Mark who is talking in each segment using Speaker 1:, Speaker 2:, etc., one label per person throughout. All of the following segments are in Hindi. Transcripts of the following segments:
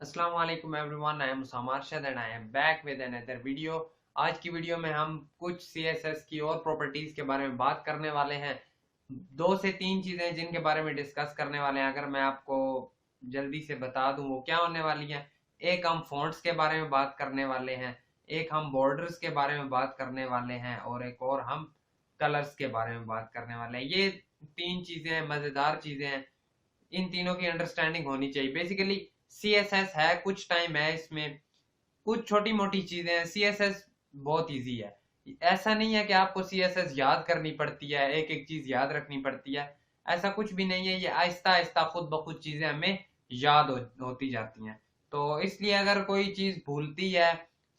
Speaker 1: अस्सलाम वालेकुम everyone, I am Usama Arshad and I am back with another video. आज की वीडियो में हम कुछ CSS की और प्रॉपर्टीज के बारे में बात करने वाले हैं। 2 से 3 चीजें जिनके बारे में डिस्कस करने वाले हैं, अगर मैं आपको जल्दी से बता दूं वो क्या होने वाली हैं। एक हम फॉन्ट्स के बारे में बात करने वाले हैं, एक हम बॉर्डर्स के बारे में बात करने वाले हैं और एक और हम कलर्स के बारे में बात करने वाले हैं। ये 3 चीजें मजेदार चीजें हैं, इन तीनों की अंडरस्टैंडिंग होनी चाहिए। बेसिकली CSS है, कुछ टाइम है इसमें, कुछ छोटी मोटी चीजें हैं। CSS बहुत इजी है, ऐसा नहीं है कि आपको CSS याद करनी पड़ती है, एक एक चीज याद रखनी पड़ती है, ऐसा कुछ भी नहीं है। ये आहिस्ता आहिस्ता खुद ब खुद चीजें हमें याद होती जाती हैं। तो इसलिए अगर कोई चीज भूलती है,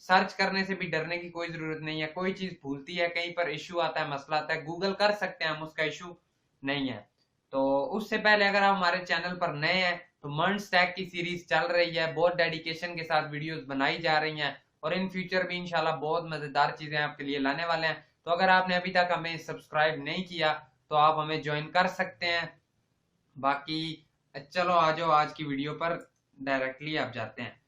Speaker 1: सर्च करने से भी डरने की कोई जरूरत नहीं है। कोई चीज भूलती है, कहीं पर इश्यू आता है, मसला आता है, गूगल कर सकते हैं हम, उसका इश्यू नहीं है। तो उससे पहले अगर आप हमारे चैनल पर नए हैं तो मर्न स्टैक की सीरीज चल रही है, बहुत डेडिकेशन के साथ वीडियोस बनाई जा रही हैं और इन फ्यूचर भी इंशाल्लाह बहुत मजेदार चीजें आपके लिए लाने वाले हैं। तो अगर आपने अभी तक हमें सब्सक्राइब नहीं किया तो आप हमें ज्वाइन कर सकते हैं। बाकी चलो आ जाओ आज की वीडियो पर, डायरेक्टली आप जाते हैं।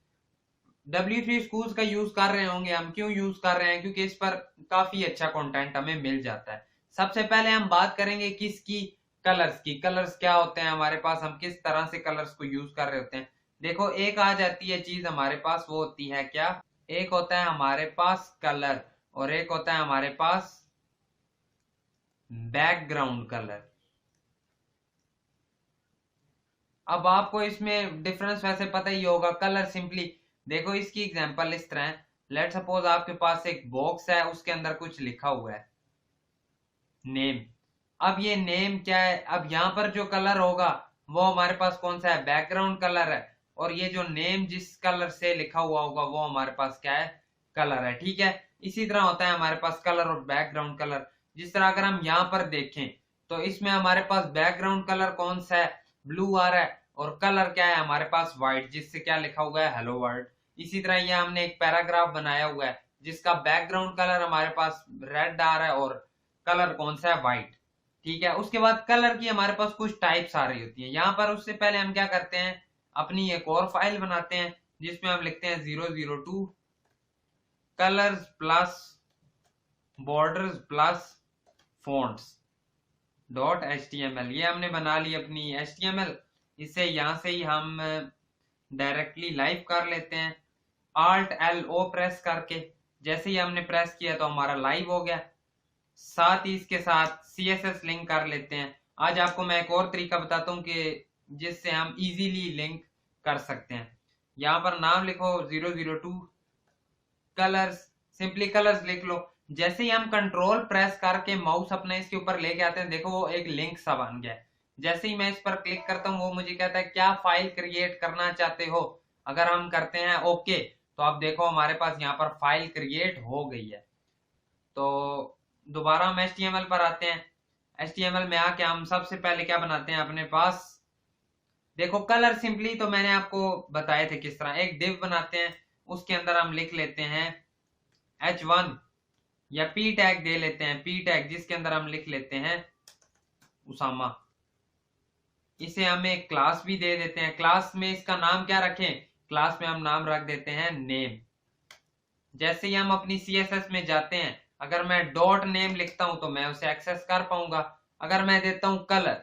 Speaker 1: W3 स्कूल्स का यूज कर रहे होंगे हम, क्यों यूज कर रहे हैं? क्योंकि इस पर काफी अच्छा कंटेंट हमें मिल जाता है। सबसे पहले हम बात करेंगे किसकी, कलर्स की। कलर्स क्या होते हैं हमारे पास, हम किस तरह से कलर्स को यूज कर रहे होते हैं। देखो, एक आ जाती है चीज हमारे पास, वो होती है क्या, एक होता है हमारे पास कलर और एक होता है हमारे पास बैकग्राउंड कलर। अब आपको इसमें डिफरेंस वैसे पता ही होगा। कलर सिंपली देखो, इसकी एग्जांपल इस तरह है। लेट सपोज आपके पास एक बॉक्स है, उसके अंदर कुछ लिखा हुआ है, नेम। अब ये नेम क्या है, अब यहाँ पर जो कलर होगा वो हमारे पास कौन सा है, बैकग्राउंड कलर है। और ये जो नेम जिस कलर से लिखा हुआ होगा वो हमारे पास क्या है, कलर है। ठीक है, इसी तरह होता है हमारे पास कलर और बैकग्राउंड कलर। जिस तरह अगर हम यहाँ पर देखें तो इसमें हमारे पास बैकग्राउंड कलर कौन सा है, ब्लू आ रहा है, और कलर क्या है हमारे पास, व्हाइट, जिससे क्या लिखा हुआ है, हेलो वर्ल्ड। इसी तरह ये हमने एक पैराग्राफ बनाया हुआ है जिसका बैकग्राउंड कलर हमारे पास रेड आ रहा है और कलर कौन सा है, व्हाइट। ठीक है, उसके बाद कलर की हमारे पास कुछ टाइप्स आ रही होती है। यहाँ पर उससे पहले हम क्या करते हैं, अपनी एक और फाइल बनाते हैं जिसमें हम लिखते हैं 002 colours plus borders plus fonts .html। ये हमने बना ली अपनी HTML। इसे यहां से ही हम डायरेक्टली लाइव कर लेते हैं, Alt+L+O प्रेस करके। जैसे ही हमने प्रेस किया तो हमारा लाइव हो गया। साथ ही इसके साथ CSS लिंक कर लेते हैं। आज आपको मैं एक और तरीका बताता हूँ कि जिससे हम इजीली लिंक कर सकते हैं। यहाँ पर नाम लिखो 002 कलर्स, सिंपली कलर्स लिख लो। जैसे ही हम कंट्रोल प्रेस करके माउस अपने इसके ऊपर लेके आते हैं, देखो वो एक लिंक सा बन गया। जैसे ही मैं इस पर क्लिक करता हूँ वो मुझे कहता है क्या फाइल क्रिएट करना चाहते हो। अगर हम करते हैं ओके तो आप देखो हमारे पास यहाँ पर फाइल क्रिएट हो गई है। तो दोबारा हम HTML पर आते हैं। HTML में आके हम सबसे पहले क्या बनाते हैं अपने पास, देखो कलर सिंपली तो मैंने आपको बताए थे किस तरह। एक डिव बनाते हैं, उसके अंदर हम लिख लेते हैं H1 या P टैग दे लेते हैं, P टैग जिसके अंदर हम लिख लेते हैं उसामा। इसे हम एक क्लास भी दे देते हैं। क्लास में इसका नाम क्या रखें, क्लास में हम नाम रख देते हैं नेम। जैसे ही हम अपनी CSS में जाते हैं, अगर मैं डॉट नेम लिखता हूं तो मैं उसे एक्सेस कर पाऊंगा। अगर मैं देता हूं कलर,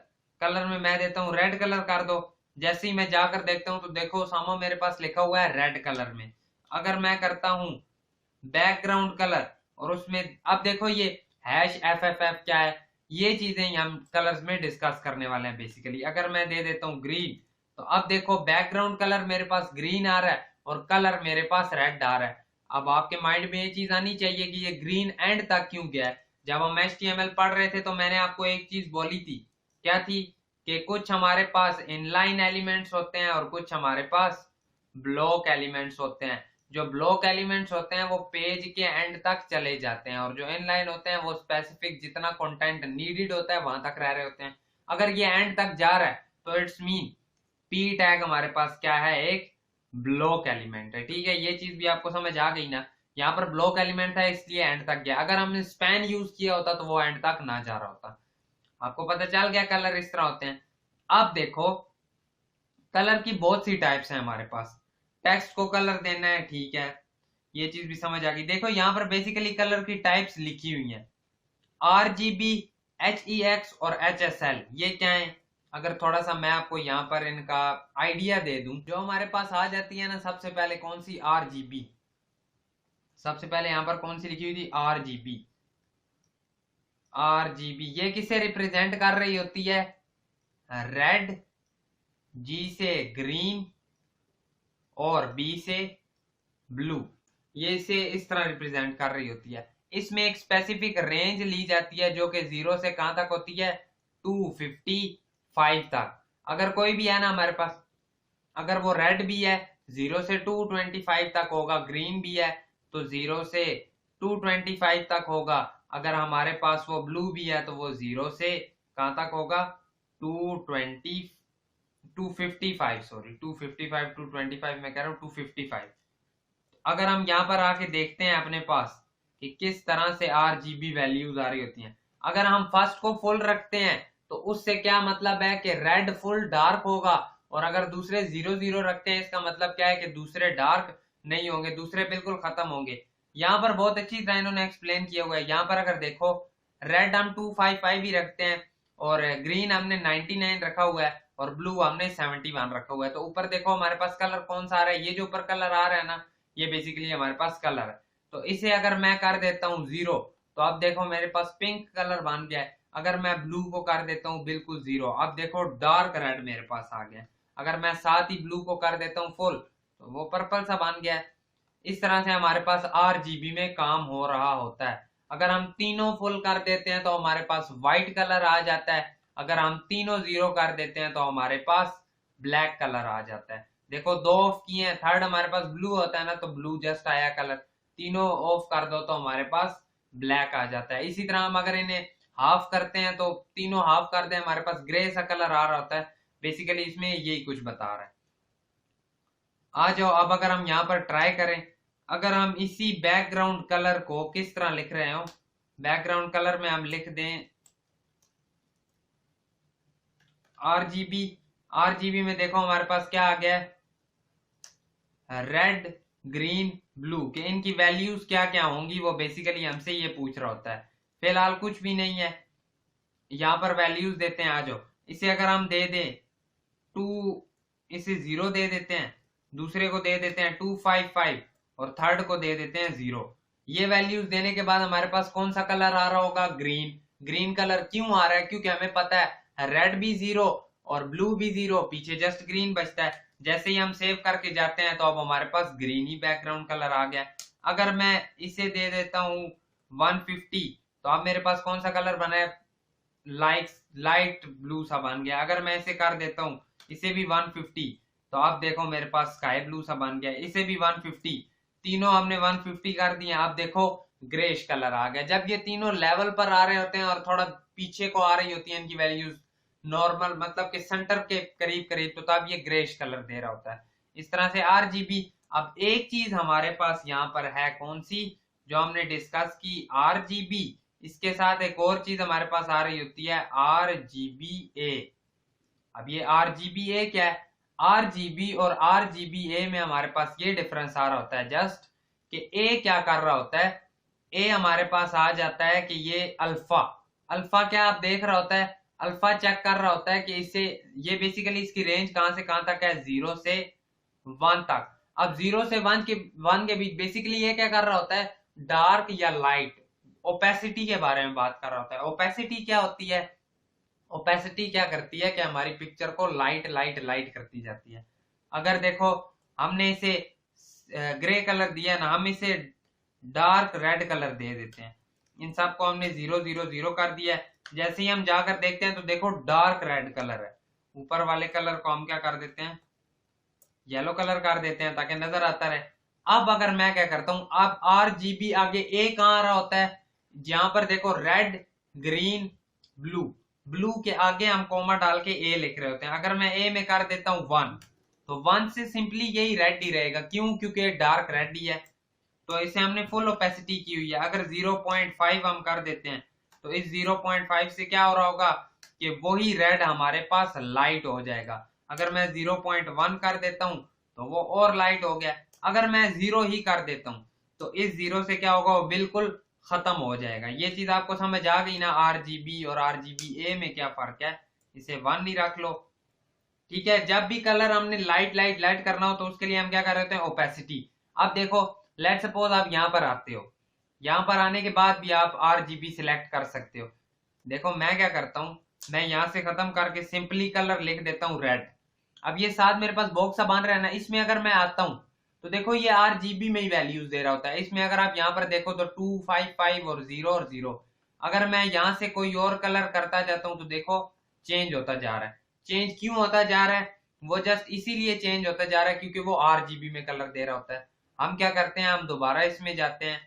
Speaker 1: कलर में मैं देता हूं रेड कलर कर दो, जैसे ही मैं जाकर देखता हूं तो देखो सामा मेरे पास लिखा हुआ है रेड कलर में। अगर मैं करता हूं बैकग्राउंड कलर और उसमें, अब देखो ये #FFF क्या है, ये चीजें हम कलर्स में डिस्कस करने वाले हैं बेसिकली। अगर मैं दे देता हूं ग्रीन तो अब देखो बैकग्राउंड कलर मेरे पास ग्रीन आ रहा है और कलर मेरे पास रेड आ रहा है। अब आपके माइंड में ये चीज आनी चाहिए कि ये ग्रीन एंड तक क्यों गया है। जब हम HTML पढ़ रहे थे तो मैंने आपको एक चीज बोली थी, क्या थी, कि कुछ हमारे पास इनलाइन एलिमेंट्स होते हैं और कुछ हमारे पास ब्लॉक एलिमेंट्स होते हैं। जो ब्लॉक एलिमेंट्स होते हैं वो पेज के एंड तक चले जाते हैं और जो इनलाइन होते हैं वो स्पेसिफिक जितना कंटेंट नीडेड होता है वहां तक रह रहे होते हैं। अगर ये एंड तक जा रहा है तो इट्स मीन P टैग हमारे पास क्या है, एक ब्लॉक एलिमेंट है। ठीक है, ये चीज भी आपको समझ आ गई ना। यहाँ पर ब्लॉक एलिमेंट है इसलिए एंड तक गया। अगर हमने स्पैन यूज किया होता तो वो एंड तक ना जा रहा होता। आपको पता चल गया कलर इस तरह होते हैं। अब देखो कलर की बहुत सी टाइप्स हैं हमारे पास। टेक्स्ट को कलर देना है, ठीक है, ये चीज भी समझ आ गई। देखो यहाँ पर बेसिकली कलर की टाइप्स लिखी हुई हैं, RGB, HEX और HSL। ये क्या है? अगर थोड़ा सा मैं आपको यहाँ पर इनका आइडिया दे दूं, जो हमारे पास आ जाती है ना, सबसे पहले कौन सी? RGB। सबसे पहले यहाँ पर कौन सी लिखी हुई थी? RGB। RGB ये किसे रिप्रेजेंट कर रही होती है? रेड, G से ग्रीन और B से ब्लू। ये इसे इस तरह रिप्रेजेंट कर रही होती है। इसमें एक स्पेसिफिक रेंज ली जाती है जो कि 0 से कहां तक होती है? 255 तक। अगर कोई भी है ना हमारे पास, अगर वो रेड भी है 0 से 225 तक होगा, ग्रीन भी है तो 0 से 225 तक होगा, अगर हमारे पास वो ब्लू भी है तो वो 0 से कहां तक होगा? 255, सॉरी 255, 225 मैं कह रहा हूं 255। अगर हम यहाँ पर आके देखते हैं अपने पास कि किस तरह से RGB वैल्यूज आ रही होती हैं, अगर हम फर्स्ट को फुल रखते हैं तो उससे क्या मतलब है कि रेड फुल डार्क होगा, और अगर दूसरे 0 0 रखते हैं इसका मतलब क्या है कि दूसरे डार्क नहीं होंगे, दूसरे बिल्कुल खत्म होंगे। यहाँ पर बहुत अच्छी तरह इन्होंने एक्सप्लेन किया हुआ है। यहाँ पर अगर देखो, रेड हम 255 ही रखते हैं और ग्रीन हमने 99 रखा हुआ है और ब्लू हमने 71 रखा हुआ है। तो ऊपर देखो हमारे पास कलर कौन सा आ रहा है? ये जो ऊपर कलर आ रहा है ना, ये बेसिकली हमारे पास कलर है। तो इसे अगर मैं कर देता हूँ 0, तो अब देखो मेरे पास पिंक कलर बन गया है। अगर मैं ब्लू को कर देता हूँ बिल्कुल 0, अब देखो डार्क रेड मेरे पास आ गया। अगर मैं साथ ही ब्लू को कर देता हूँ फुल, तो वो पर्पल सा बन गया है। इस तरह से हमारे पास RGB में काम हो रहा होता है। अगर हम तीनों फुल कर देते हैं तो हमारे पास व्हाइट कलर आ जाता है, अगर हम तीनों 0 कर देते हैं तो हमारे पास ब्लैक कलर आ जाता है। देखो दो ऑफ किए हैं, थर्ड हमारे पास ब्लू होता है ना, तो ब्लू जस्ट आया कलर, तीनों ऑफ कर दो तो हमारे पास ब्लैक आ जाता है। इसी तरह हम अगर इन्हें हाफ करते हैं तो तीनों हाफ कर दे, हमारे पास ग्रे सा कलर आ रहा होता है। बेसिकली इसमें यही कुछ बता रहा है। आ जाओ अब अगर हम यहाँ पर ट्राई करें, अगर हम इसी बैकग्राउंड कलर को किस तरह लिख रहे हो, बैकग्राउंड कलर में हम लिख दें RGB। RGB में देखो हमारे पास क्या आ गया है? रेड, ग्रीन, ब्लू के इनकी वैल्यूज क्या क्या होंगी, वो बेसिकली हमसे ये पूछ रहा होता है। फिलहाल कुछ भी नहीं है, यहाँ पर वैल्यूज देते हैं। आ जाओ, इसे अगर हम दे दें 2, इसे 0 दे देते हैं, दूसरे को दे देते हैं 255 और थर्ड को दे देते हैं 0। ये वैल्यूज देने के बाद हमारे पास कौन सा कलर आ रहा होगा? ग्रीन। ग्रीन कलर क्यों आ रहा है? क्योंकि हमें पता है रेड भी 0 और ब्लू भी 0, पीछे जस्ट ग्रीन बचता है। जैसे ही हम सेव करके जाते हैं तो अब हमारे पास ग्रीन ही बैकग्राउंड कलर आ गया। अगर मैं इसे दे देता हूं 150, तो अब मेरे पास कौन सा कलर बना है? लाइट ब्लू सा बन गया। अगर मैं इसे कर देता हूं इसे भी 150, तो अब देखो मेरे पास स्काई ब्लू सा बन गया। इसे भी 150, तीनों हमने 150 कर दिए। अब देखो ग्रेश कलर आ गया। जब ये तीनों लेवल पर आ रहे होते हैं और थोड़ा पीछे को आ रही होती है इनकी वैल्यूज, नॉर्मल मतलब कि सेंटर के करीब करीब, तो तब ये ग्रेश कलर दे रहा होता है। इस तरह से RGB। अब एक चीज हमारे पास यहाँ पर है, कौन सी? जो हमने डिस्कस की RGB, इसके साथ एक और चीज हमारे पास आ रही होती है RGBA। अब ये RGBA क्या है? RGB और RGBA में हमारे पास ये डिफरेंस आ रहा होता है जस्ट कि A क्या कर रहा होता है? A हमारे पास आ जाता है कि ये अल्फा। अल्फा क्या आप देख रहा होता है? अल्फा चेक कर रहा होता है कि इसे, ये बेसिकली इसकी रेंज कहां से कहां तक है? 0 से 1 तक। अब 0 से 1 के बीच बेसिकली ये क्या कर रहा होता है? डार्क या लाइट, ओपेसिटी के बारे में बात कर रहा होता है। ओपेसिटी क्या होती है? ओपेसिटी क्या करती है कि हमारी पिक्चर को लाइट लाइट लाइट करती जाती है। अगर देखो हमने इसे ग्रे कलर दिया ना, हम इसे डार्क रेड कलर दे देते हैं। इन सबको हमने 0 0 0 कर दिया है। जैसे ही हम जाकर देखते हैं तो देखो डार्क रेड कलर है। ऊपर वाले कलर को हम क्या कर देते हैं? येलो कलर कर देते हैं ताकि नजर आता रहे। अब अगर मैं क्या करता हूं, अब RGB आगे A कहां आ रहा होता है? जहां पर देखो रेड, ग्रीन, ब्लू, ब्लू के आगे हम कॉमा डाल के A लिख रहे होते हैं। अगर मैं A में कर देता हूं 1, तो 1 से सिंपली यही रेड ही रहेगा। क्यों? क्योंकि डार्क रेड ही है, तो इसे हमने फुल ओपेसिटी की हुई है। अगर 0.5 हम कर देते हैं तो इस 0.5 से क्या हो रहा होगा कि वही रेड हमारे पास लाइट हो जाएगा। अगर मैं 0.1 कर देता हूं तो वो और लाइट हो गया। अगर मैं 0 ही कर देता हूँ तो इस 0 से क्या होगा, वो बिल्कुल खत्म हो जाएगा। ये चीज आपको समझ आ गई ना, आरजीबी और आरजीबी में क्या फर्क है। इसे 1 ही रख लो। ठीक है, जब भी कलर हमने लाइट लाइट लाइट करना हो तो उसके लिए हम क्या कर रहे हैं, ओपेसिटी। अब देखो, लेट सपोज आप यहां पर आते हो, यहां पर आने के बाद भी आप आरजीबी सिलेक्ट कर सकते हो। देखो मैं क्या करता हूं, मैं यहां से खत्म करके सिंपली कलर लिख देता हूं रेड। अब ये साथ मेरे पास बॉक्स सा बन रहा है ना, इसमें अगर मैं आता हूं तो देखो ये आरजीबी में ही वैल्यूज दे रहा होता है। इसमें अगर आप यहाँ पर देखो तो 255 और 0 अगर मैं यहाँ से कोई और कलर करता जाता हूँ तो देखो चेंज होता जा रहा है। चेंज क्यों होता जा रहा है, वो जस्ट इसीलिए चेंज होता जा रहा है क्योंकि वो आरजीबी में कलर दे रहा होता है। हम क्या करते हैं, हम दोबारा इसमें जाते हैं,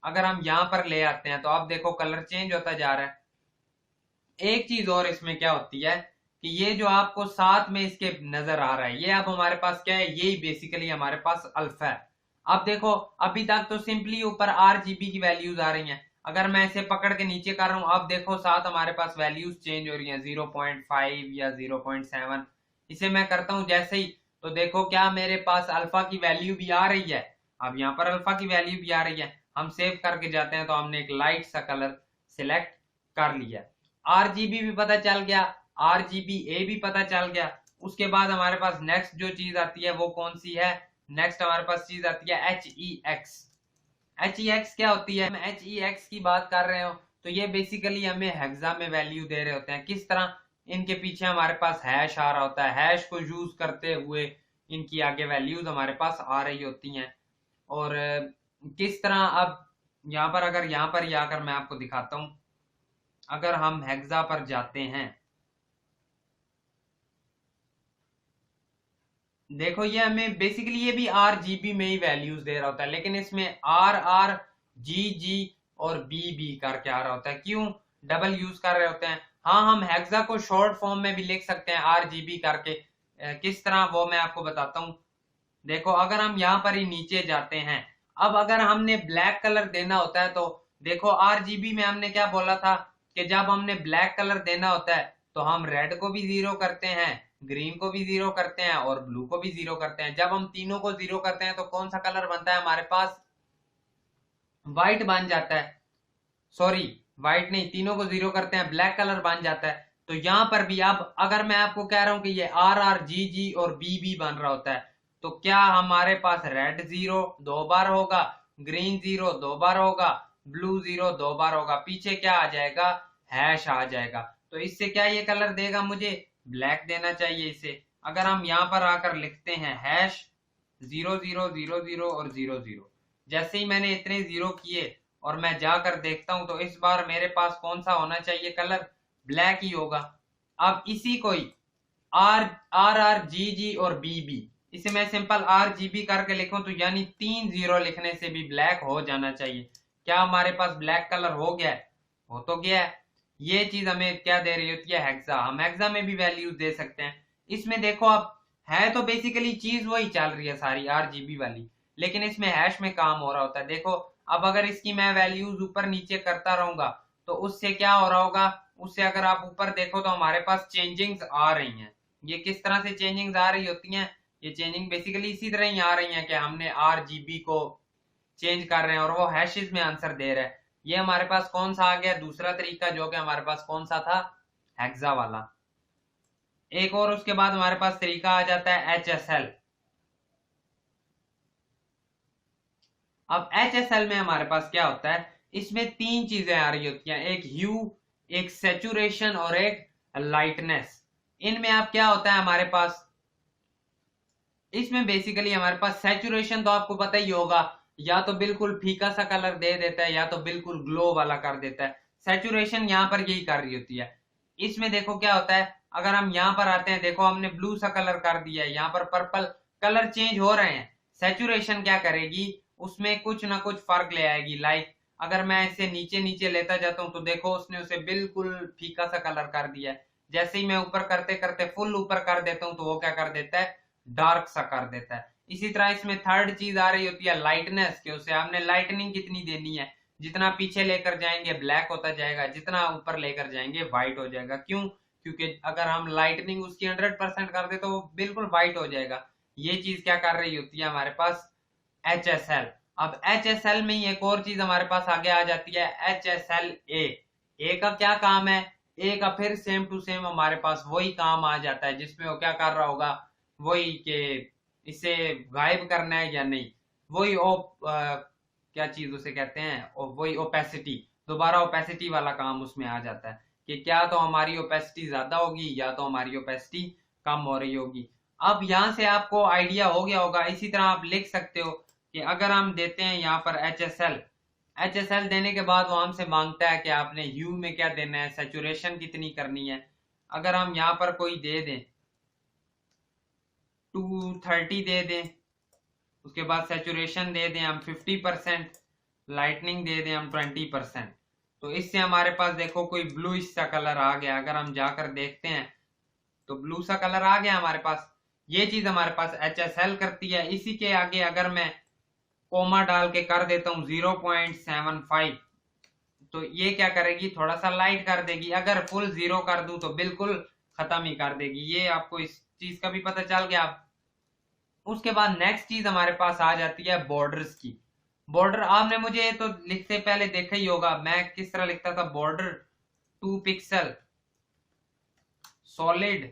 Speaker 1: अगर हम यहाँ पर ले आते हैं तो आप देखो कलर चेंज होता जा रहा है। एक चीज और इसमें क्या होती है कि ये जो आपको साथ में इसके नजर आ रहा है, ये अब हमारे पास क्या है, यही बेसिकली हमारे पास अल्फा है। अब देखो अभी तक तो सिंपली ऊपर आरजीबी की वैल्यूज आ रही हैं। अगर मैं इसे पकड़ के नीचे कर रहा हूं, अब देखो साथ हमारे पास वैल्यूज चेंज हो रही हैं, 0.5 या 0.7। इसे मैं करता हूं जैसे ही, तो देखो क्या मेरे पास अल्फा की वैल्यू भी आ रही है। अब यहाँ पर अल्फा की वैल्यू भी आ रही है। हम सेव करके जाते हैं तो हमने एक लाइट सा कलर सिलेक्ट कर लिया। आरजीबी भी पता चल गया, आरजीबी ए भी पता चल गया। उसके बाद हमारे पास नेक्स्ट जो चीज आती है वो कौन सी है, नेक्स्ट हमारे पास चीज आती है HEX। HEX क्या होती है, मैं HEX की बात कर रहे हो तो ये बेसिकली हमें हेक्सा में वैल्यू दे रहे होते हैं। किस तरह, इनके पीछे हमारे पास हैश आ रहा होता है, हैश को यूज करते हुए इनकी आगे वैल्यूज हमारे पास आ रही होती हैं। और किस तरह, अब यहाँ पर अगर यहाँ पर ही आकर मैं आपको दिखाता हूं, अगर हम हेक्सा पर जाते हैं, देखो ये हमें बेसिकली ये भी आरजीबी में ही वैल्यूज दे रहा होता है, लेकिन इसमें RRGG और BB करके आ रहा होता है। क्यों डबल यूज कर रहे होते हैं। हाँ, हम हेक्सा को शॉर्ट फॉर्म में भी लिख सकते हैं RGB करके। किस तरह वो मैं आपको बताता हूँ। देखो अगर हम यहाँ पर ही नीचे जाते हैं, अब अगर हमने ब्लैक कलर देना होता है तो देखो आरजीबी में हमने क्या बोला था कि जब हमने ब्लैक कलर देना होता है तो हम रेड को भी 0 करते हैं, ग्रीन को भी 0 करते हैं और ब्लू को भी 0 करते हैं। जब हम तीनों को 0 करते हैं तो कौन सा कलर बनता है हमारे पास, व्हाइट बन जाता है। सॉरी, व्हाइट नहीं, तीनों को 0 करते हैं, ब्लैक कलर बन जाता है। तो यहां पर भी अब अगर मैं आपको कह रहा हूं कि ये RRGG और BB बन रहा होता है तो क्या हमारे पास रेड 0 2 बार होगा, ग्रीन 0 2 बार होगा, ब्लू 0 2 बार होगा, पीछे क्या आ जाएगा, हैश आ जाएगा। तो इससे क्या ये कलर देगा, मुझे ब्लैक देना चाहिए इसे। अगर हम यहां पर आकर लिखते हैं हैश 0000 और 00, जैसे ही मैंने इतने 0 किए और मैं जाकर देखता हूं तो इस बार मेरे पास कौन सा होना चाहिए कलर, ब्लैक ही होगा। अब इसी को ही RRGG और BB, इसे मैं सिंपल RGB करके लिखूं तो यानी 3 0 लिखने से भी ब्लैक हो जाना चाहिए। क्या हमारे पास ब्लैक कलर हो गया है, हो तो गया है। ये चीज हमें क्या दे रही होती है, हेक्सा। हम हेक्सा में भी वैल्यूज दे सकते हैं। इसमें देखो अब है तो बेसिकली चीज वही चल रही है सारी RGB वाली, लेकिन इसमें हैश में काम हो रहा होता है। देखो अब अगर इसकी मैं वैल्यूज ऊपर नीचे करता रहूंगा तो उससे क्या हो रहा होगा, उससे अगर आप ऊपर देखो तो हमारे पास चेंजिंग्स आ रही हैं। ये किस तरह से चेंजिंग्स आ रही होती हैं, ये चेंजिंग बेसिकली इसी तरह ही आ रही है कि हमने RGB को चेंज कर रहे हैं और वो हैशेस में आंसर दे रहा है। ये हमारे पास कौन सा आ गया, दूसरा तरीका, जो कि हमारे पास कौन सा था, हेक्सा वाला। एक और उसके बाद हमारे पास तरीका आ जाता है HSL। अब HSL में हमारे पास क्या होता है, इसमें 3 चीजें आ रही होती हैं, एक ह्यू, एक सेचुरेशन और एक लाइटनेस। इनमें आप क्या होता है हमारे पास, इसमें बेसिकली हमारे पास सैचुरेशन तो आपको पता ही होगा, या तो बिल्कुल फीका सा कलर दे देता है या तो बिल्कुल ग्लो वाला कर देता है। सैचुरेशन यहाँ पर यही कर रही होती है। इसमें देखो क्या होता है, अगर हम यहाँ पर आते हैं, देखो हमने ब्लू सा कलर कर दिया है, यहाँ पर पर्पल कलर चेंज हो रहे हैं। सैचुरेशन क्या करेगी, उसमें कुछ ना कुछ फर्क ले आएगी। लाइक अगर मैं इसे नीचे नीचे लेता जाता हूँ तो देखो उसने उसे बिल्कुल फीका सा कलर कर दिया है। जैसे ही मैं ऊपर करते करते फुल ऊपर कर देता हूँ तो वो क्या कर देता है, डार्क सा कर देता है। इसी तरह इसमें थर्ड चीज आ रही होती है लाइटनेस, कि उसे हमने लाइटनिंग कितनी देनी है। जितना पीछे लेकर जाएंगे ब्लैक होता जाएगा, जितना ऊपर लेकर जाएंगे व्हाइट हो जाएगा। क्यों, क्योंकि अगर हम लाइटनिंग उसकी 100% कर दे तो वो बिल्कुल व्हाइट हो जाएगा। ये चीज क्या कर रही होती है हमारे पास, HSL। अब HSL में ही एक और चीज हमारे पास आगे आ जाती है, HSLA। ए का क्या काम है, ए का फिर सेम टू सेम हमारे पास वही काम आ जाता है, जिसमें वो क्या कर रहा होगा, वही के इसे गायब करना है या नहीं, वही क्या चीज उसे कहते हैं, वही ओपेसिटी, दोबारा ओपेसिटी वाला काम उसमें आ जाता है कि क्या तो हमारी ओपेसिटी ज्यादा होगी या तो हमारी ओपेसिटी कम हो रही होगी। अब यहाँ से आपको आइडिया हो गया होगा। इसी तरह आप लिख सकते हो कि अगर हम देते हैं यहाँ पर HSL देने के बाद वो हमसे मांगता है कि आपने ह्यू में क्या देना है, सैचुरेशन कितनी करनी है। अगर हम यहाँ पर कोई दे दें 230 दे दें, उसके बाद सैचुरेशन दे दें हम 50%, लाइटनिंग दे दें हम 20%, तो इससे हमारे पास देखो कोई ब्लू सा कलर आ गया। अगर हम जाकर देखते हैं तो ब्लू सा कलर आ गया हमारे पास। ये चीज हमारे पास HSL करती है। इसी के आगे अगर मैं कोमा डाल के कर देता हूं 0.75, तो ये क्या करेगी, थोड़ा सा लाइट कर देगी। अगर फुल 0 कर दूं तो बिल्कुल खत्म ही कर देगी। ये आपको इस चीज का भी पता चल गया। उसके बाद नेक्स्ट चीज हमारे पास आ जाती है बॉर्डर्स की। बॉर्डर आपने मुझे तो लिखते पहले देखा ही होगा, मैं किस तरह लिखता था, बॉर्डर 2 पिक्सल सॉलिड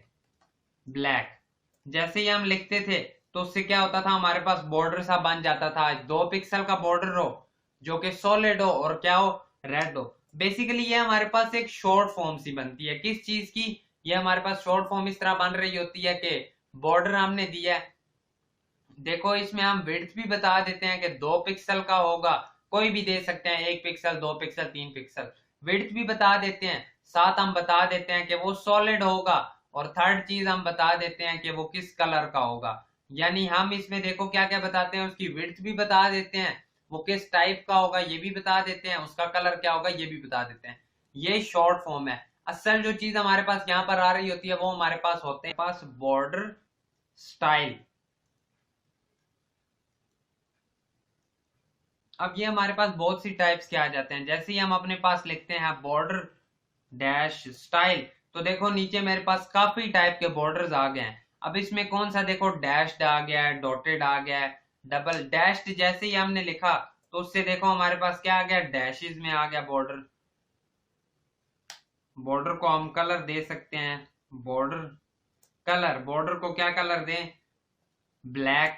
Speaker 1: ब्लैक। जैसे ही हम लिखते थे तो उससे क्या होता था, हमारे पास बॉर्डर सा बन जाता था। 2 पिक्सल का बॉर्डर हो जो कि सॉलिड हो और क्या हो, रेड हो। बेसिकली ये हमारे पास एक शॉर्ट फॉर्म सी बनती है। किस चीज की, ये हमारे पास शॉर्ट फॉर्म इस तरह बन रही होती है कि बॉर्डर हमने दिया है, देखो इसमें हम विड्थ भी बता देते हैं कि 2 पिक्सल का होगा, कोई भी दे सकते हैं, 1 पिक्सल, 2 पिक्सल, 3 पिक्सल। विड्थ भी बता देते हैं, साथ हम बता देते हैं कि वो सॉलिड होगा, और थर्ड चीज हम बता देते हैं कि वो किस कलर का होगा। यानी हम इसमें देखो क्या क्या बताते हैं, उसकी विड्थ भी बता देते हैं, वो किस टाइप का होगा ये भी बता देते हैं, उसका कलर क्या होगा ये भी बता देते हैं। ये शॉर्ट फॉर्म है। असल जो चीज हमारे पास यहाँ पर आ रही होती है वो हमारे पास होते हैं पास बॉर्डर स्टाइल। अब ये हमारे पास बहुत सी टाइप्स के आ जाते हैं। जैसे ही हम अपने पास लिखते हैं बॉर्डर डैश स्टाइल, तो देखो नीचे मेरे पास काफी टाइप के बॉर्डर्स आ गए हैं। अब इसमें कौन सा, देखो डैश्ड आ गया है, डॉटेड आ गया है, डबल डैश्ड जैसे ही हमने लिखा तो उससे देखो हमारे पास क्या आ गया, डैशेस में आ गया बॉर्डर। बॉर्डर को हम कलर दे सकते हैं, बॉर्डर कलर, बॉर्डर को क्या कलर दें, ब्लैक।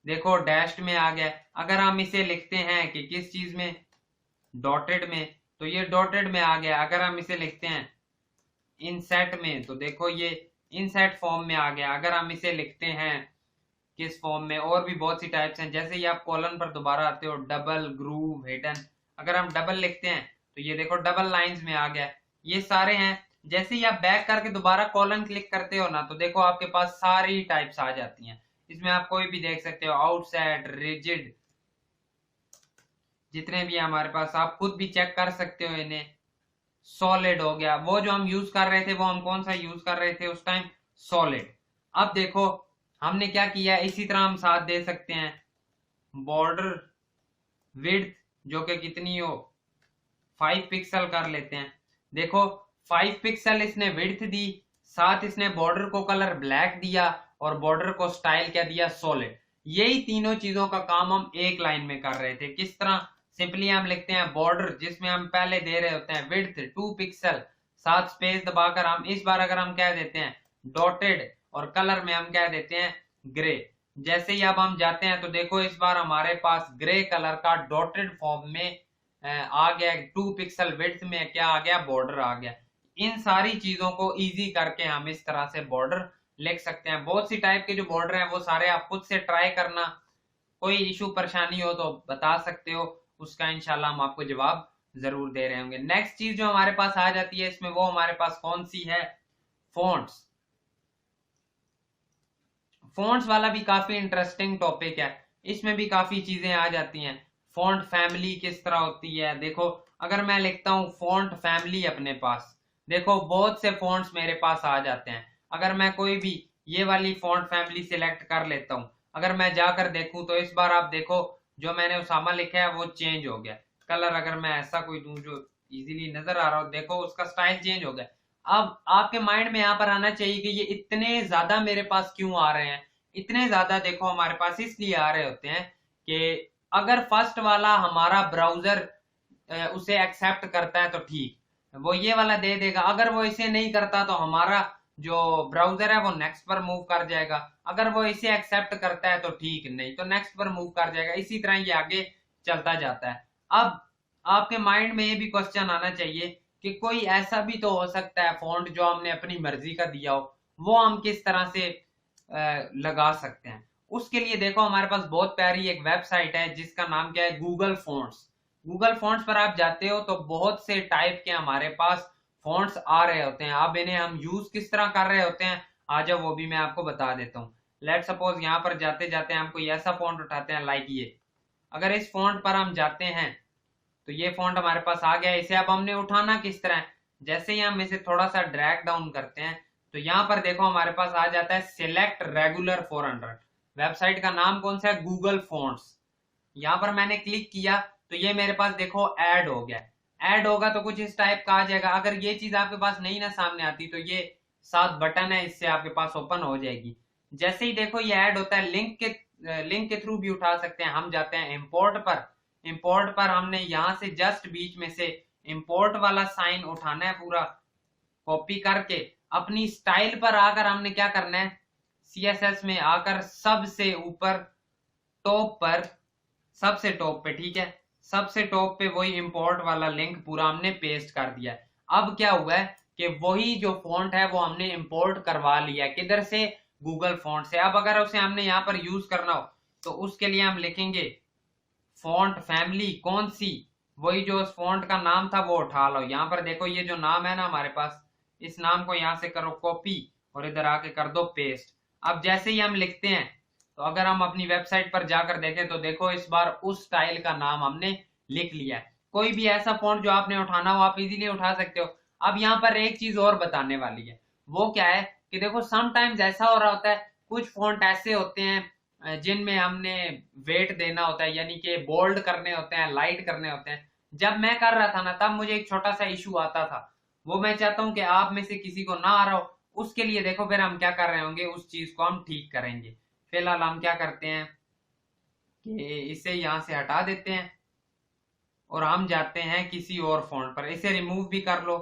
Speaker 1: देखो डैश्ड में आ गया। अगर हम इसे लिखते हैं कि किस चीज में, डॉटेड में, तो ये डॉटेड में आ गया। अगर हम इसे लिखते हैं इनसेट में तो देखो ये इनसेट फॉर्म में आ गया। अगर हम इसे लिखते हैं किस फॉर्म में, और भी बहुत सी टाइप्स हैं। जैसे ही आप कॉलन पर दोबारा आते हो, डबल, ग्रूव, हिडन, अगर हम डबल लिखते हैं तो ये देखो डबल लाइंस में आ गया। ये सारे हैं। जैसे ही आप बैक करके दोबारा कॉलन क्लिक करते हो ना, तो देखो आपके पास सारी टाइप्स आ जाती हैं। इसमें आप कोई भी देख सकते हो, आउटसेट, रिजिड, जितने भी हमारे पास, आप खुद भी चेक कर सकते हो इन्हें। सॉलिड हो गया, वो जो हम यूज कर रहे थे वो हम कौन सा यूज कर रहे थे उस टाइम, सॉलिड। अब देखो हमने क्या किया, इसी तरह हम साथ दे सकते हैं बॉर्डर विड्थ जो कि कितनी हो, 5 पिक्सल कर लेते हैं। देखो 5 पिक्सल इसने विड्थ दी, साथ इसने बॉर्डर को कलर ब्लैक दिया और बॉर्डर को स्टाइल क्या दिया, सॉलिड। यही तीनों चीजों का काम हम एक लाइन में कर रहे थे। किस तरह, सिंपली हम लिखते हैं बॉर्डर, जिसमें हम पहले दे रहे होते हैं विड्थ 2 पिक्सल, साथ स्पेस दबाकर हम इस बार अगर हम कह देते हैं डॉटेड, और कलर में हम कह देते हैं ग्रे। जैसे ही अब हम जाते हैं तो देखो इस बार हमारे पास ग्रे कलर का डॉटेड फॉर्म में आ गया, 2 पिक्सल विड्थ में क्या आ गया, बॉर्डर आ गया। इन सारी चीजों को इजी करके हम इस तरह से बॉर्डर लिख सकते हैं। बहुत सी टाइप के जो बॉर्डर हैं वो सारे आप खुद से ट्राई करना, कोई इशू परेशानी हो तो बता सकते हो, उसका इंशाल्लाह हम आपको जवाब जरूर दे रहे होंगे। नेक्स्ट चीज जो हमारे पास आ जाती है इसमें, वो हमारे पास कौन सी है, फॉन्ट्स। फॉन्ट्स वाला भी काफी इंटरेस्टिंग टॉपिक है। इसमें भी काफी चीजें आ जाती हैं। फॉन्ट फैमिली किस तरह होती है, देखो अगर मैं लिखता हूं फॉन्ट फैमिली अपने पास, देखो बहुत से फॉन्ट्स मेरे पास आ जाते हैं। अगर मैं कोई भी ये वाली फॉन्ट फैमिली सिलेक्ट कर लेता हूं, अगर मैं जाकर देखूं तो इस बार आप देखो जो मैंने उसामा लिखा है वो चेंज हो गया कलर। अगर मैं ऐसा कोई दूं जो इजीली नजर आ रहा हो, देखो उसका स्टाइल चेंज हो गया। अब आपके माइंड में यहाँ पर आना चाहिए कि ये इतने ज्यादा मेरे पास क्यों आ रहे हैं, इतने ज्यादा देखो हमारे पास इसलिए आ रहे होते हैं कि अगर फर्स्ट वाला हमारा ब्राउजर उसे एक्सेप्ट करता है तो ठीक, वो ये वाला दे देगा। अगर वो इसे नहीं करता तो हमारा जो ब्राउजर है वो नेक्स्ट पर मूव कर जाएगा। अगर वो इसे एक्सेप्ट करता है तो ठीक, नहीं तो नेक्स्ट पर मूव कर जाएगा। इसी तरह ये आगे चलता जाता है। अब आपके माइंड में ये भी क्वेश्चन आना चाहिए कि कोई ऐसा भी तो हो सकता है फॉन्ट जो हमने अपनी मर्जी का दिया हो, वो हम किस तरह से लगा सकते हैं। उसके लिए देखो हमारे पास बहुत प्यारी एक वेबसाइट है जिसका नाम क्या है, गूगल फॉन्ट्स। गूगल फॉन्ट्स पर आप जाते हो तो बहुत से टाइप के हमारे पास फॉन्ट्स आ रहे होते हैं। अब इन्हें हम यूज किस तरह कर रहे होते हैं, आ जाओ वो भी मैं आपको बता देता हूँ। लेट सपोज यहाँ पर जाते जाते हम कोई ऐसा फॉन्ट उठाते हैं लाइक ये। अगर इस फॉन्ट पर हम जाते हैं तो ये फॉन्ट हमारे पास आ गया। इसे अब हमने उठाना किस तरह, जैसे ही हम इसे थोड़ा सा ड्रैग डाउन करते हैं तो यहाँ पर देखो हमारे पास आ जाता है सिलेक्ट रेगुलर 400। वेबसाइट का नाम कौन सा है, गूगल फॉन्ट्स। यहाँ पर मैंने क्लिक किया तो ये मेरे पास देखो ऐड हो गया। ऐड होगा तो कुछ इस टाइप का आ जाएगा। अगर ये चीज आपके पास नहीं ना सामने आती तो ये 7 बटन है, इससे आपके पास ओपन हो जाएगी। जैसे ही देखो ये ऐड होता है, लिंक के थ्रू भी उठा सकते हैं। हम जाते हैं इंपोर्ट पर। इंपोर्ट पर हमने यहाँ से जस्ट बीच में से इंपोर्ट वाला साइन उठाना है, पूरा कॉपी करके अपनी स्टाइल पर आकर हमने क्या करना है, CSS में आकर सबसे ऊपर टॉप पर, सबसे टॉप पे, ठीक है, सबसे टॉप पे वही इंपोर्ट वाला लिंक पूरा हमने पेस्ट कर दिया है। अब क्या हुआ है कि वही जो फॉन्ट है वो हमने इंपोर्ट करवा लिया है। किधर से, गूगल फॉन्ट से। अब अगर उसे हमने यहाँ पर यूज करना हो तो उसके लिए हम लिखेंगे फॉन्ट फैमिली, कौन सी, वही जो उस फॉन्ट का नाम था वो उठा लो। यहाँ पर देखो ये जो नाम है ना हमारे पास, इस नाम को यहाँ से करो कॉपी और इधर आके कर दो पेस्ट। अब जैसे ही हम लिखते हैं तो अगर हम अपनी वेबसाइट पर जाकर देखें तो देखो इस बार उस स्टाइल का नाम हमने लिख लिया है। कोई भी ऐसा फॉन्ट जो आपने उठाना हो आप इजीली उठा सकते हो। अब यहाँ पर एक चीज और बताने वाली है, वो क्या है कि देखो समटाइम्स ऐसा हो रहा होता है, कुछ फॉन्ट ऐसे होते हैं जिनमें हमने वेट देना होता है, यानी कि बोल्ड करने होते हैं, लाइट करने होते हैं। जब मैं कर रहा था ना तब मुझे एक छोटा सा इशू आता था, वो मैं चाहता हूं कि आप में से किसी को ना आ रहा हो। उसके लिए देखो फिर हम क्या कर रहे होंगे, उस चीज को हम ठीक करेंगे। फिलहाल हम क्या करते हैं कि इसे यहां से हटा देते हैं और हम जाते हैं किसी और फॉन्ट पर। इसे रिमूव भी कर लो।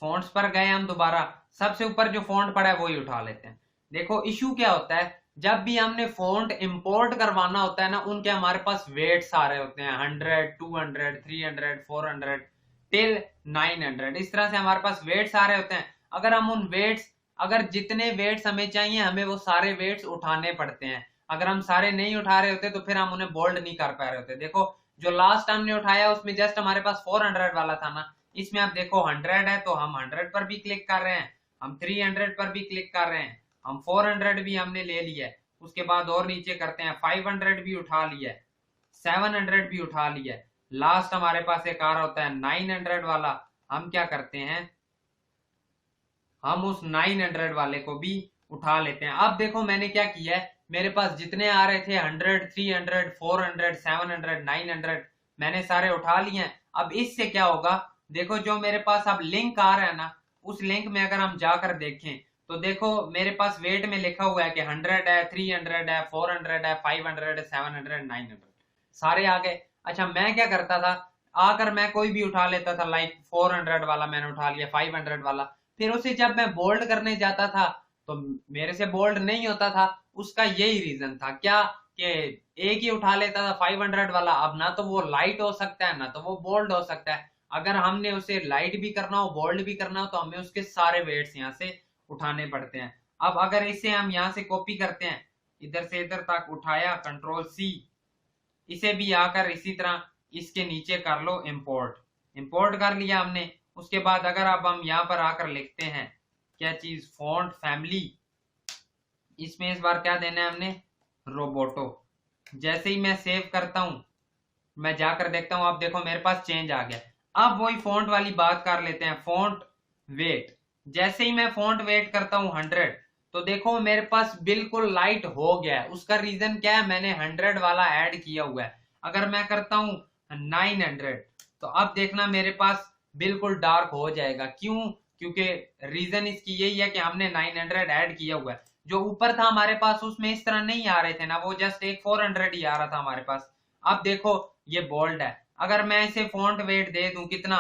Speaker 1: फॉन्ट्स पर गए हम दोबारा, सबसे ऊपर जो फॉन्ट पड़ा है वही उठा लेते हैं। देखो इशू क्या होता है, जब भी हमने फॉन्ट इंपोर्ट करवाना होता है ना, उनके हमारे पास वेट्स आ रहे होते हैं 100, 200, 300, 400 टिल 900। इस तरह से हमारे पास वेट्स आ रहे होते हैं। अगर हम उन वेट्स, अगर जितने वेट्स हमें चाहिए हमें वो सारे वेट्स उठाने पड़ते हैं। अगर हम सारे नहीं उठा रहे होते तो फिर हम उन्हें बोल्ड नहीं कर पा रहे होते। देखो जो लास्ट हमने उठाया उसमें जस्ट हमारे पास 400 वाला था ना, इसमें आप देखो 100 है तो हम 100 पर भी क्लिक कर रहे हैं, हम 300 पर भी क्लिक कर रहे हैं, हम 400 भी हमने ले लिया है। उसके बाद और नीचे करते हैं 500 भी उठा लिया है, 700 भी उठा लिया है। लास्ट हमारे पास एक आ रहा होता है 900 वाला। हम क्या करते हैं, हम उस 900 वाले को भी उठा लेते हैं। अब देखो मैंने क्या किया है, मेरे पास जितने आ रहे थे 100, 300, 400, 700, 900 मैंने सारे उठा लिए हैं। अब इससे क्या होगा, देखो जो मेरे पास अब लिंक आ रहा है ना, उस लिंक में अगर हम जाकर देखें तो देखो मेरे पास वेट में लिखा हुआ है कि 100 है, 300 है, 400 है, 500, 700, 900 सारे आ गए। अच्छा मैं क्या करता था, आकर मैं कोई भी उठा लेता था, लाइक 400 वाला मैंने उठा लिया, 500 वाला, फिर उसे जब मैं बोल्ड करने जाता था तो मेरे से बोल्ड नहीं होता था। उसका यही रीजन था क्या, कि एक ही उठा लेता था 500 वाला। अब ना तो वो लाइट हो सकता है ना तो वो बोल्ड हो सकता है। अगर हमने उसे लाइट भी करना हो, बोल्ड भी करना हो, तो हमें उसके सारे वेट्स यहाँ से उठाने पड़ते हैं। अब अगर इसे हम यहाँ से कॉपी करते हैं, इधर से इधर तक उठाया, Ctrl+C, इसे भी आकर इसी तरह इसके नीचे कर लो इंपोर्ट। इंपोर्ट कर लिया हमने। उसके बाद अगर अब हम यहाँ पर आकर लिखते हैं क्या चीज, फॉन्ट फैमिली, इसमें इस बार क्या देना है हमने, रोबोटो। जैसे ही मैं सेव करता हूं, मैं जाकर देखता हूं, अब देखो मेरे पास चेंज आ गया। अब वही फॉन्ट वाली बात कर लेते हैं, फॉन्ट वेट। जैसे ही मैं फॉन्ट वेट करता हूं 100, तो देखो मेरे पास बिल्कुल लाइट हो गया है। उसका रीजन क्या है, मैंने 100 वाला ऐड किया हुआ है। अगर मैं करता हूं 900 तो अब देखना मेरे पास बिल्कुल डार्क हो जाएगा। क्यों, क्योंकि रीजन इसकी यही है कि हमने 900 ऐड किया हुआ है। जो ऊपर था हमारे पास उसमें इस तरह नहीं आ रहे थे ना, वो जस्ट एक 400 ही आ रहा था हमारे पास। अब देखो ये बोल्ड है, अगर मैं इसे फॉन्ट वेट दे दूं कितना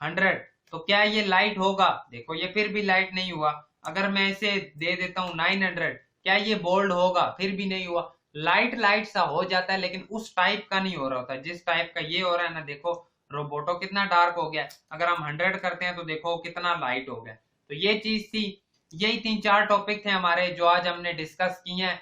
Speaker 1: 100, तो क्या ये लाइट होगा? देखो ये फिर भी लाइट नहीं हुआ। अगर मैं इसे दे देता हूँ 900, क्या ये बोल्ड होगा? फिर भी नहीं हुआ। लाइट लाइट सा हो जाता है लेकिन उस टाइप का नहीं हो रहा होता जिस टाइप का ये हो रहा है ना। देखो रोबोटो कितना डार्क हो गया, अगर हम 100 करते हैं तो देखो कितना लाइट हो गया। तो ये चीज थी, यही 3-4 टॉपिक थे हमारे जो आज हमने डिस्कस किए हैं।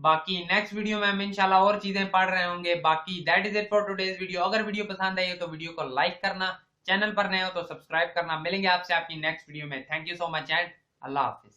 Speaker 1: बाकी नेक्स्ट वीडियो में हम इंशाल्लाह और चीजें पढ़ रहे होंगे। बाकी that is it for today's video. अगर वीडियो पसंद आई हो तो वीडियो को लाइक करना, चैनल पर नए हो तो सब्सक्राइब करना। मिलेंगे आपसे आपकी नेक्स्ट वीडियो में। Thank you so much and Allah Hafiz.